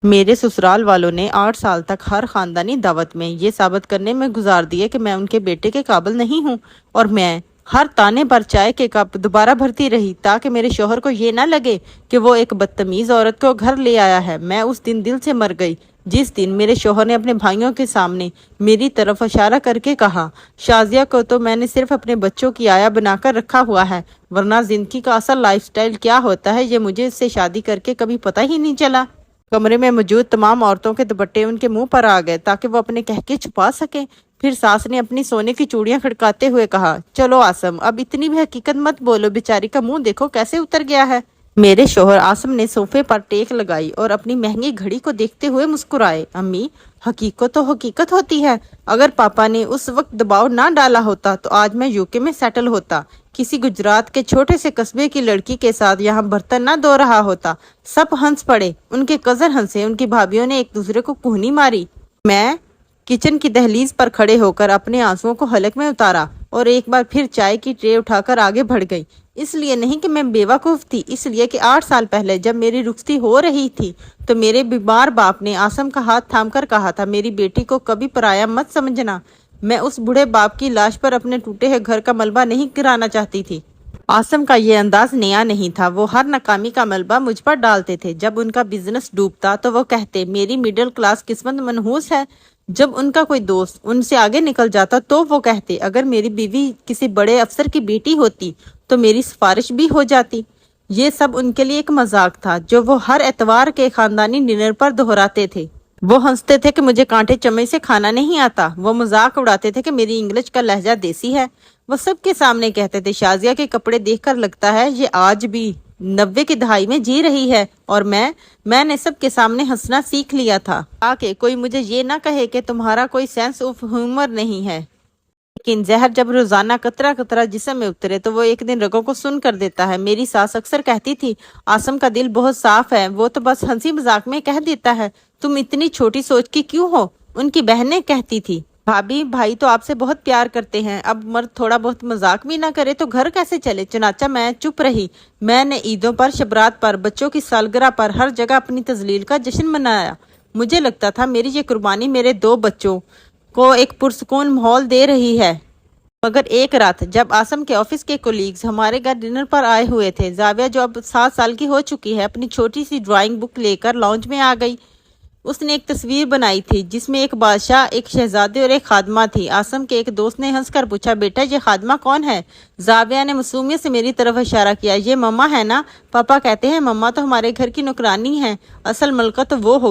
میرے سسرال والوں نے 8 سال تک ہر خاندانی دعوت میں یہ ثابت کرنے میں گزار دیے کہ میں ان کے بیٹے کے قابل نہیں ہوں، اور میں ہر تانے پر چائے کے کپ دوبارہ بھرتی رہی تاکہ میرے شوہر کو یہ نہ لگے کہ وہ ایک بدتمیز عورت کو گھر لے آیا ہے۔ میں اس دن دل سے مر گئی جس دن میرے شوہر نے اپنے بھائیوں کے سامنے میری طرف اشارہ کر کے کہا، شازیہ کو تو میں نے صرف اپنے بچوں کی آیا بنا کر رکھا ہوا ہے، ورنہ زندگی کا اصل لائف سٹائل کیا ہوتا ہے یہ مجھے اس سے شادی کر کے کبھی پتہ ہی نہیں چلا۔ کمرے میں موجود تمام عورتوں کے دوپٹے ان کے منہ پر آ گئے تاکہ وہ اپنے کہکے چھپا سکیں۔ پھر ساس نے اپنی سونے کی چوڑیاں کھڑکاتے ہوئے کہا، چلو آسم، اب اتنی بھی حقیقت مت بولو، بیچاری کا منہ دیکھو کیسے اتر گیا ہے۔ میرے شوہر آسم نے صوفے پر ٹیک لگائی اور اپنی مہنگی گھڑی کو دیکھتے ہوئے مسکرائے۔ امی، حقیقت تو حقیقت ہوتی ہے۔ اگر پاپا نے اس وقت دباؤ نہ ڈالا ہوتا تو آج میں یوکے میں سیٹل ہوتا، کسی گجرات کے چھوٹے سے قصبے کی لڑکی کے ساتھ یہاں برتن نہ دھو رہا ہوتا۔ سب ہنس پڑے، ان کے کزن ہنسے، ان کی بھابھیوں نے ایک دوسرے کو کوہنی ماری۔ میں کچن کی دہلیز پر کھڑے ہو کر اپنے آنسوؤں کو حلق میں اتارا اور ایک بار پھر چائے کی ٹرے اٹھا کر آگے بڑھ گئی۔ اس لیے نہیں کہ میں بیوقوف تھی، اس لیے کہ 8 سال پہلے جب میری رخصتی ہو رہی تھی تو میرے بیمار باپ نے آسم کا ہاتھ تھام کر کہا تھا، میری بیٹی کو کبھی پرایا مت سمجھنا۔ میں اس بوڑھے باپ کی لاش پر اپنے ٹوٹے ہوئے گھر کا ملبہ نہیں گرانا چاہتی تھی۔ آسم کا یہ انداز نیا نہیں تھا، وہ ہر ناکامی کا ملبہ مجھ پر ڈالتے تھے۔ جب ان کا بزنس ڈوبتا تو وہ کہتے، میری مڈل کلاس قسمت منحوس ہے۔ جب ان کا کوئی دوست ان سے آگے نکل جاتا تو وہ کہتے، اگر میری بیوی کسی بڑے افسر کی بیٹی ہوتی تو میری سفارش بھی ہو جاتی۔ یہ سب ان کے لیے ایک مذاق تھا جو وہ ہر اتوار کے خاندانی ڈنر پر دہراتے تھے۔ وہ ہنستے تھے کہ مجھے کانٹے چمچ سے کھانا نہیں آتا، وہ مذاق اڑاتے تھے کہ میری انگلش کا لہجہ دیسی ہے۔ وہ سب کے سامنے کہتے تھے، شازیہ کے کپڑے دیکھ کر لگتا ہے یہ آج بھی 90 کی دہائی میں جی رہی ہے، اور میں نے سب کے سامنے ہنسنا سیکھ لیا تھا تاکہ کوئی مجھے یہ نہ کہے کہ تمہارا کوئی سینس آف ہیومر نہیں ہے۔ لیکن زہر جب روزانہ قطرہ قطرہ جسم میں اترے تو وہ ایک دن رگوں کو سن کر دیتا ہے۔ میری ساس اکثر کہتی تھی، آسم کا دل بہت صاف ہے، وہ تو بس ہنسی مذاق میں کہہ دیتا ہے، تم اتنی چھوٹی سوچ کی کیوں ہو؟ ان کی بہنیں کہتی تھی، بھابھی بھائی تو آپ سے بہت پیار کرتے ہیں، اب مرد تھوڑا بہت مذاق بھی نہ کرے تو گھر کیسے چلے؟ چنانچہ میں چپ رہی۔ میں نے عیدوں پر، شبرات پر، بچوں کی سالگرہ پر ہر جگہ اپنی تذلیل کا جشن منایا۔ مجھے لگتا تھا میری یہ قربانی میرے 2 بچوں کو ایک پرسکون ماحول دے رہی ہے۔ مگر ایک رات جب آسم کے آفس کے کولیگز ہمارے گھر ڈنر پر آئے ہوئے تھے، زاویہ جو اب 7 سال کی ہو چکی ہے اپنی چھوٹی سی ڈرائنگ بک لے کر لاؤنج میں آ گئی۔ اس نے ایک تصویر بنائی تھی جس میں ایک بادشاہ، ایک شہزادے اور ایک خادمہ تھی۔ آسم کے ایک دوست نے ہنس کر پوچھا، بیٹا یہ خادمہ کون ہے؟ زاویہ نے معصومیت سے میری طرف اشارہ کیا، یہ مما ہے نا؟ پاپا کہتے ہیں مما تو ہمارے گھر کی نوکرانی ہے، اصل ملکہ تو وہ ہو۔